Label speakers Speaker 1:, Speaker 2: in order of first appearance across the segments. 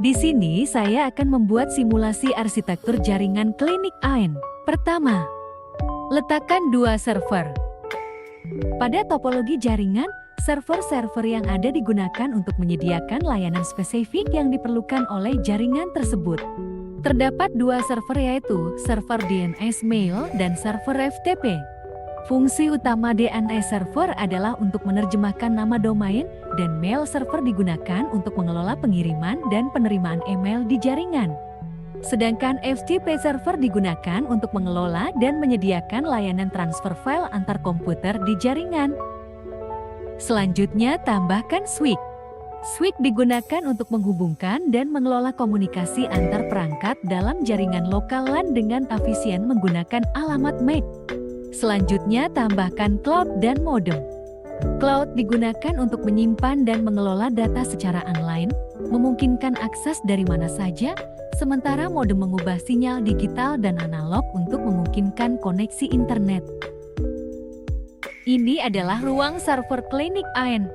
Speaker 1: Di sini saya akan membuat simulasi arsitektur jaringan klinik AIN. Pertama, letakkan dua server. Pada topologi jaringan, server-server yang ada digunakan untuk menyediakan layanan spesifik yang diperlukan oleh jaringan tersebut. Terdapat dua server, yaitu server DNS mail dan server FTP. Fungsi utama DNS server adalah untuk menerjemahkan nama domain, dan mail server digunakan untuk mengelola pengiriman dan penerimaan email di jaringan. Sedangkan FTP server digunakan untuk mengelola dan menyediakan layanan transfer file antar komputer di jaringan. Selanjutnya, tambahkan switch. Switch digunakan untuk menghubungkan dan mengelola komunikasi antar perangkat dalam jaringan lokal LAN dengan efisien menggunakan alamat MAC. Selanjutnya, tambahkan cloud dan modem. Cloud digunakan untuk menyimpan dan mengelola data secara online, memungkinkan akses dari mana saja, sementara modem mengubah sinyal digital dan analog untuk memungkinkan koneksi internet. Ini adalah ruang server klinik AIN.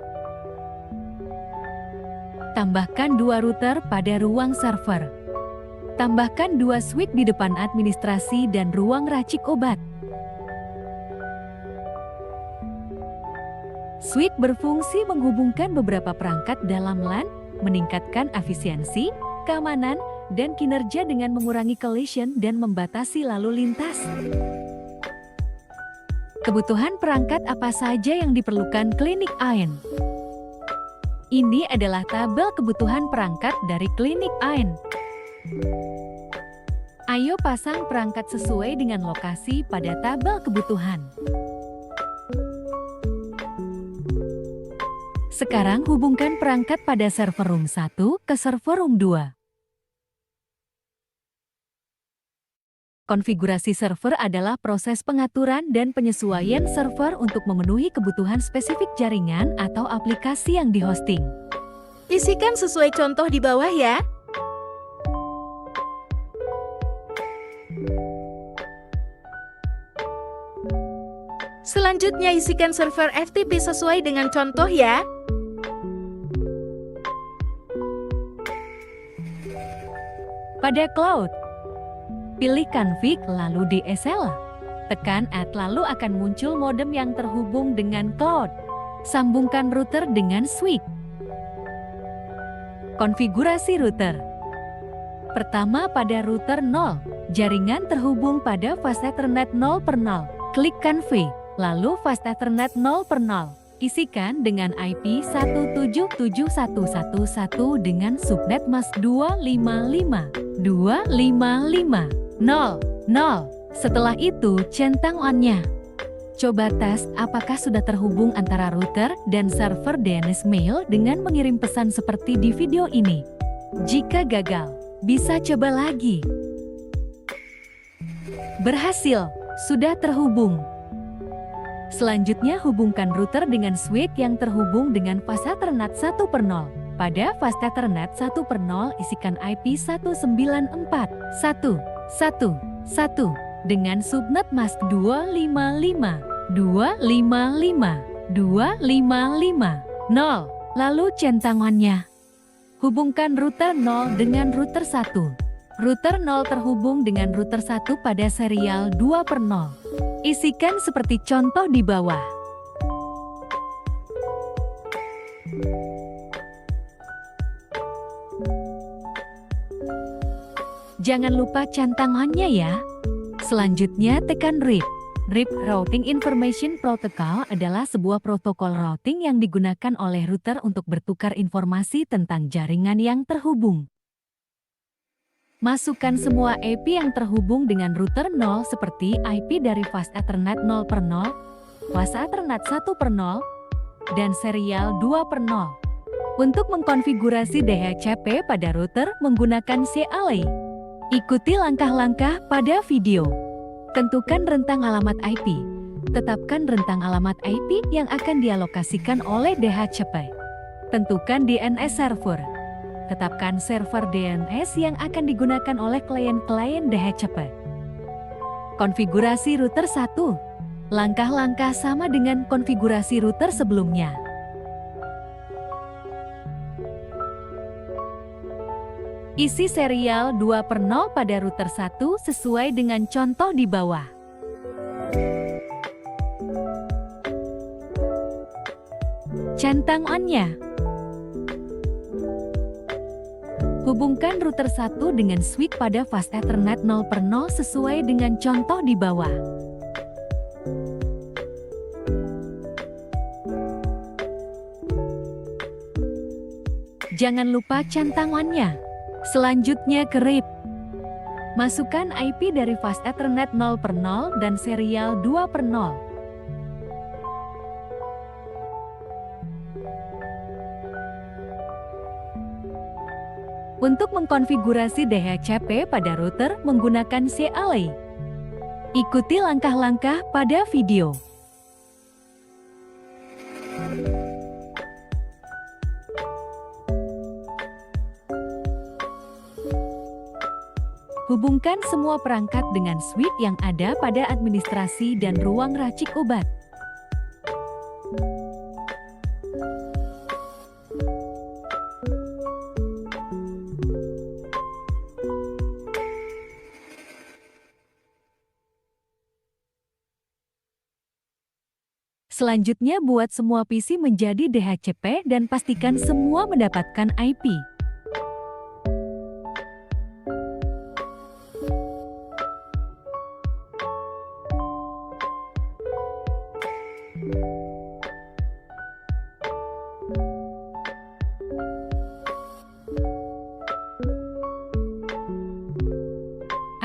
Speaker 1: Tambahkan dua router pada ruang server. Tambahkan dua switch di depan administrasi dan ruang racik obat. Switch berfungsi menghubungkan beberapa perangkat dalam LAN, meningkatkan efisiensi, keamanan, dan kinerja dengan mengurangi collision dan membatasi lalu lintas. Kebutuhan perangkat apa saja yang diperlukan klinik AIN? Ini adalah tabel kebutuhan perangkat dari klinik AIN. Ayo pasang perangkat sesuai dengan lokasi pada tabel kebutuhan. Sekarang hubungkan perangkat pada server room 1 ke server room 2. Konfigurasi server adalah proses pengaturan dan penyesuaian server untuk memenuhi kebutuhan spesifik jaringan atau aplikasi yang dihosting.
Speaker 2: Isikan sesuai contoh di bawah ya. Selanjutnya, isikan server FTP sesuai dengan contoh ya.
Speaker 1: Pada cloud, pilih config lalu DSL. Tekan add lalu akan muncul modem yang terhubung dengan cloud. Sambungkan router dengan switch. Konfigurasi router. Pertama, pada router 0, jaringan terhubung pada fast Ethernet 0/0. Klik config, lalu fast Ethernet 0/0. Isikan dengan IP 177.111 dengan subnet mask 255.255.0.0. Setelah itu, centang on-nya. Coba tes apakah sudah terhubung antara router dan server DNS mail dengan mengirim pesan seperti di video ini. Jika gagal, bisa coba lagi. Berhasil, sudah terhubung. Selanjutnya, hubungkan router dengan switch yang terhubung dengan fast Ethernet 1/0. Pada fast Ethernet 1/0, isikan IP 194.1.1.1 dengan subnet mask 255.255.255.0. Lalu centang on-nya. Hubungkan router 0 dengan router 1. Router 0 terhubung dengan router 1 pada serial 2/0. Isikan seperti contoh di bawah. Jangan lupa centang on-nya ya. Selanjutnya, tekan RIP. RIP Routing Information Protocol adalah sebuah protokol routing yang digunakan oleh router untuk bertukar informasi tentang jaringan yang terhubung. Masukkan semua IP yang terhubung dengan router 0 seperti IP dari fast Ethernet 0/0, fast Ethernet 1/0, dan serial 2/0. Untuk mengkonfigurasi DHCP pada router menggunakan CLI, ikuti langkah-langkah pada video. Tentukan rentang alamat IP. Tetapkan rentang alamat IP yang akan dialokasikan oleh DHCP. Tentukan DNS server. Tetapkan server DNS yang akan digunakan oleh klien-klien DHCP. Konfigurasi router 1. Langkah-langkah sama dengan konfigurasi router sebelumnya. Isi serial 2/0 pada router 1 sesuai dengan contoh di bawah. Centang on-nya. Hubungkan router 1 dengan switch pada fast Ethernet 0/0 sesuai dengan contoh di bawah. Jangan lupa centang on-nya. Selanjutnya ke RIP. Masukkan IP dari fast Ethernet 0/0 dan serial 2/0. Untuk mengkonfigurasi DHCP pada router menggunakan CLI. Ikuti langkah-langkah pada video. Hubungkan semua perangkat dengan switch yang ada pada administrasi dan ruang racik obat. Selanjutnya buat semua PC menjadi DHCP dan pastikan semua mendapatkan IP.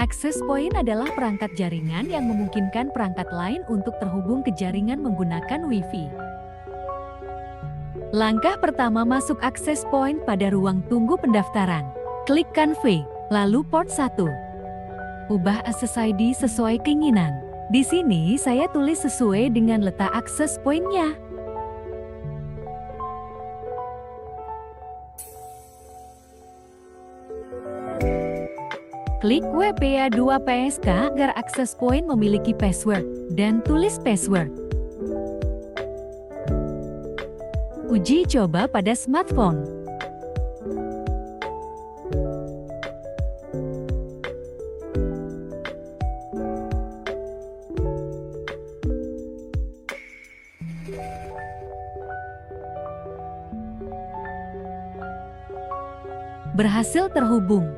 Speaker 1: Access point adalah perangkat jaringan yang memungkinkan perangkat lain untuk terhubung ke jaringan menggunakan Wi-Fi. Langkah pertama masuk access point pada ruang tunggu pendaftaran. Klik Config, lalu port 1. Ubah access ID sesuai keinginan. Di sini saya tulis sesuai dengan letak access point-nya. Klik WPA2PSK agar access point memiliki password, dan tulis password. Uji coba pada smartphone. Berhasil terhubung.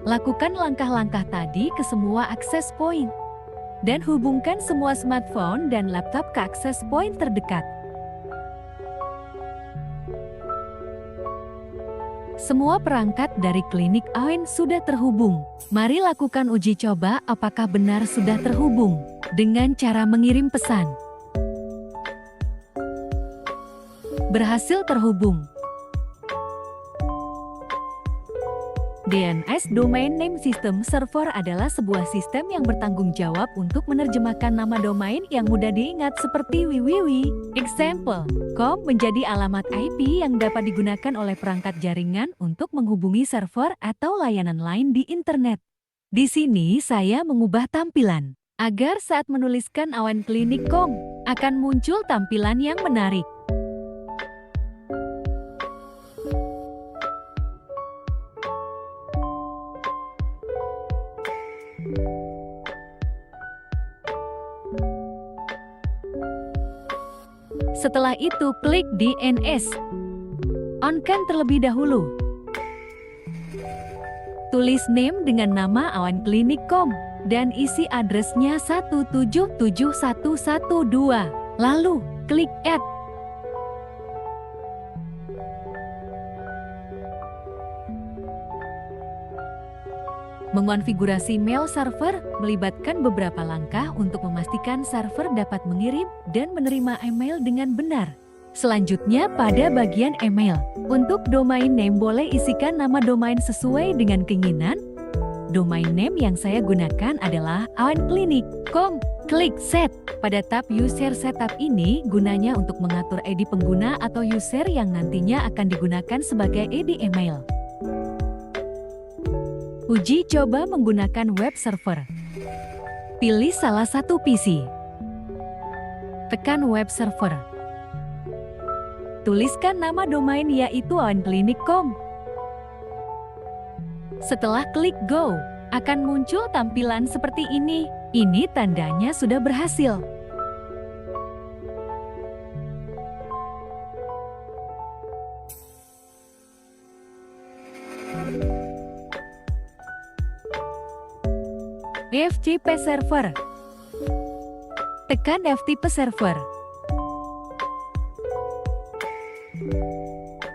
Speaker 1: Lakukan langkah-langkah tadi ke semua access point. Dan hubungkan semua smartphone dan laptop ke access point terdekat. Semua perangkat dari klinik AOEN sudah terhubung. Mari lakukan uji coba apakah benar sudah terhubung dengan cara mengirim pesan. Berhasil terhubung. DNS Domain Name System Server adalah sebuah sistem yang bertanggung jawab untuk menerjemahkan nama domain yang mudah diingat seperti www. Example.com menjadi alamat IP yang dapat digunakan oleh perangkat jaringan untuk menghubungi server atau layanan lain di internet. Di sini saya mengubah tampilan agar saat menuliskan awenklinik.com akan muncul tampilan yang menarik. Setelah itu klik DNS. On-kan terlebih dahulu. Tulis name dengan nama awenklinik.com dan isi addressnya 177112. Lalu klik Add. Mengonfigurasi mail server melibatkan beberapa langkah untuk memastikan server dapat mengirim dan menerima email dengan benar. Selanjutnya pada bagian email, untuk domain name boleh isikan nama domain sesuai dengan keinginan. Domain name yang saya gunakan adalah awenklinik.com. Klik Set. Pada tab User Setup ini gunanya untuk mengatur ID pengguna atau user yang nantinya akan digunakan sebagai ID email. Uji coba menggunakan web server. Pilih salah satu PC. Tekan web server. Tuliskan nama domain yaitu awenklinik.com. Setelah klik Go, akan muncul tampilan seperti ini. Ini tandanya sudah berhasil. FTP Server. Tekan FTP Server.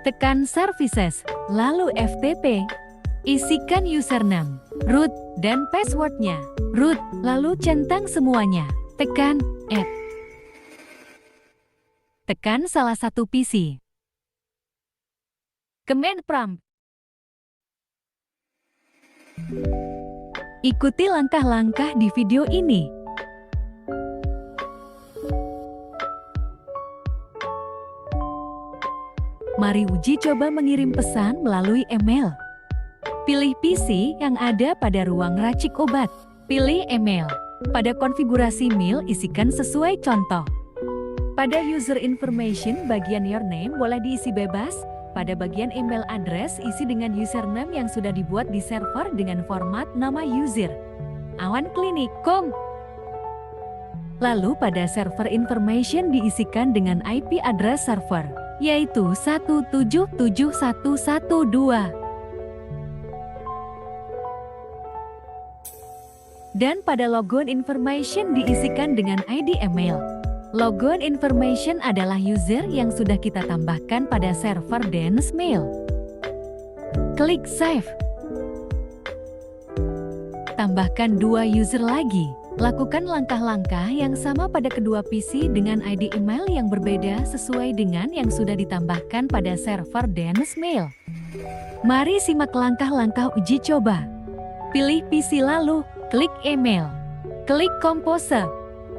Speaker 1: Tekan Services, lalu FTP. Isikan username, root, dan passwordnya. Root, lalu centang semuanya. Tekan Add. Tekan salah satu PC. Command prompt. Ikuti langkah-langkah di video ini. Mari uji coba mengirim pesan melalui email. Pilih PC yang ada pada ruang racik obat. Pilih email. Pada konfigurasi mail isikan sesuai contoh. Pada user information bagian your name boleh diisi bebas. Pada bagian email address isi dengan username yang sudah dibuat di server dengan format nama user. awanklinik.com. Lalu pada server information diisikan dengan IP address server, yaitu 177.112. Dan pada logon information diisikan dengan ID email. Logon information adalah user yang sudah kita tambahkan pada server DNS Mail. Klik Save. Tambahkan 2 user lagi. Lakukan langkah-langkah yang sama pada kedua PC dengan ID email yang berbeda sesuai dengan yang sudah ditambahkan pada server DNS Mail. Mari simak langkah-langkah uji coba. Pilih PC lalu, klik email. Klik Compose.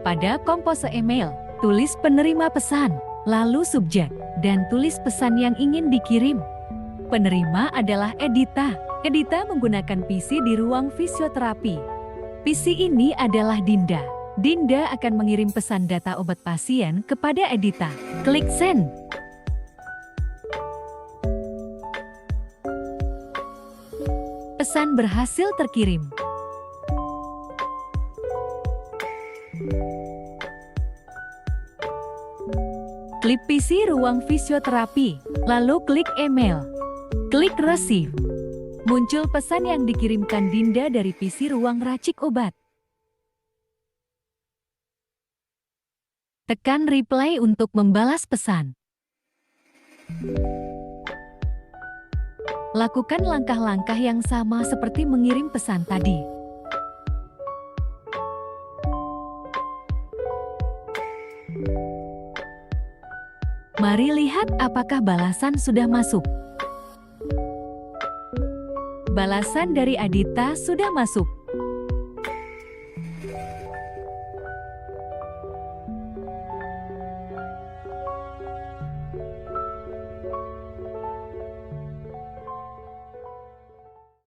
Speaker 1: Pada Compose email, tulis penerima pesan, lalu subjek, dan tulis pesan yang ingin dikirim. Penerima adalah Edita. Edita menggunakan PC di ruang fisioterapi. PC ini adalah Dinda. Dinda akan mengirim pesan data obat pasien kepada Edita. Klik Send. Pesan berhasil terkirim. Klik PC ruang fisioterapi, lalu klik email. Klik Receive. Muncul pesan yang dikirimkan Dinda dari PC ruang racik obat. Tekan Reply untuk membalas pesan. Lakukan langkah-langkah yang sama seperti mengirim pesan tadi. Mari lihat apakah balasan sudah masuk. Balasan dari Adita sudah masuk.